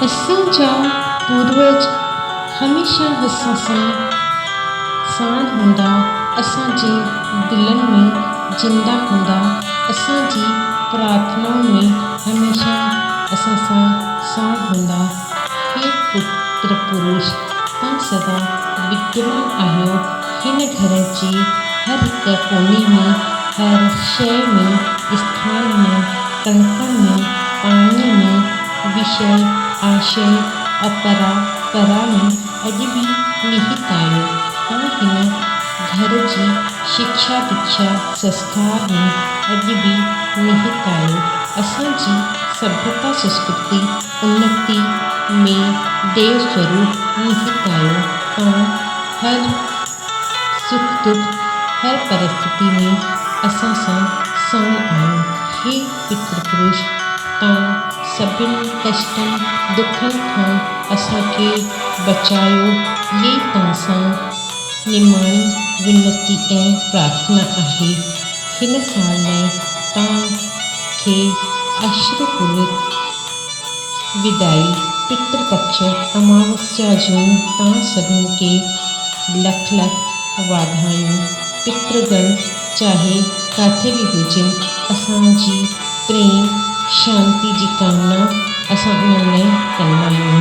असांजा पूर्वज हमेशा असां सां साण हूंदा, असांजे दिलनि में जिंदा हूंदा, असांजी प्रार्थनाउनि में हमेशा असां सां साण हूंदा। हे पुत्र पुरुष, तव्हां सदा विद्यमान आहियो हिन घर जी हर हिकु कोने में, हर शइ में, स्थान में, कणकनि में, पाणीअ में, विषय आशय अपरा परा में अॼु बि निहित आहियो। तव्हां हिन घर जी शिक्षा दीक्षा संस्कार में अॼु बि निहित आहियो। असांजी सभ्यता संस्कृति उन्नति में देव स्वरूप निहित आहियो। तव्हां हर सुख दुख हर परिस्थिति में असां सां साण आहियो। हे पितृ पुरुष, तव्हां सभिनी कष्टनि दुखनि खां असांखे बचायो, इहे तव्हां सां निमाणी विनती ऐं प्रार्थना आहे। हिन साल में तव्हांखे अश्रुपूरित विदाई पितृपक्ष अमावस्या जूं तव्हां सभिनी खे लख लख वाधायूं। पितृगण चाहे किथे बि हुजनि, असांजी प्रेम शांति जी कामना असां उन्हनि लाइ कंदा आहियूं।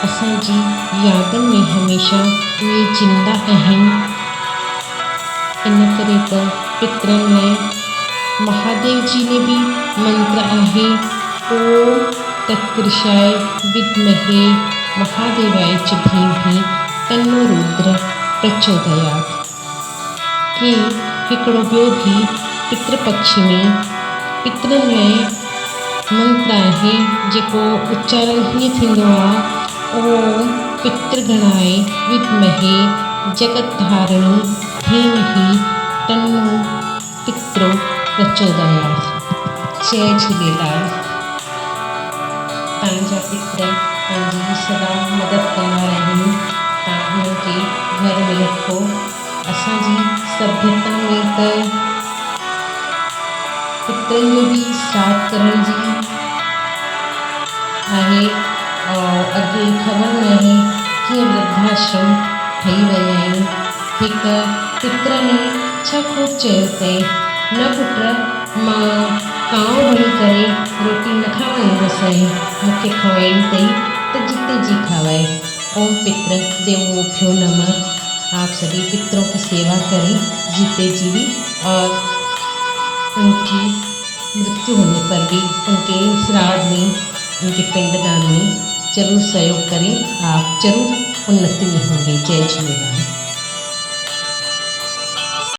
असांजी यादनि में हमेशा उहे जिंदा आहिनि। इन करे त पितरनि लाइ महादेव जी ने बि मंत्र आहे, ओम तत्पुरुषाय विद्महे महादेवाय च धीमहि तन्नो रुद्र प्रचोदयात्। के हिकिड़ो ॿियो बि पितृपक्ष में पितरनि लाइ मंत्र आहे, जेको उच्चारण हीअं थींदो आहे, ओम पितृगणाय विद्महे जगतधारिणी धीमहि तन्नो पित्रो प्रचोदयात्। जय झूलेलाल। तव्हांजा पित्र तव्हांजी सदा मदद कंदा रहनि। तव्हां हुननि खे घर में रखो। असांजी सभ्यता में त पितरनि जो बि श्राद्ध करण जी आहे, और अॻे ख़बर न आहे कीअं वृद्धाश्रम ठही रहिया आहिनि। हिकु पितर ने छा ख़ूब चयो अथई, न पुट मां कांव बणी करे रोटी न खावाईंदसि, मूंखे खावाइणी अथई त जिते जी खावाए। ओम पित्र देवो भ्यो नमः। आप सभी पितरों की सेवा करें जीते जी भी, और उनकी मृत्यु होने पर भी उनके श्राद्ध में, उनके पिंडदान में जरूर सहयोग करें। आप जरूर उन्नति में होंगे। जय झूलेलाल।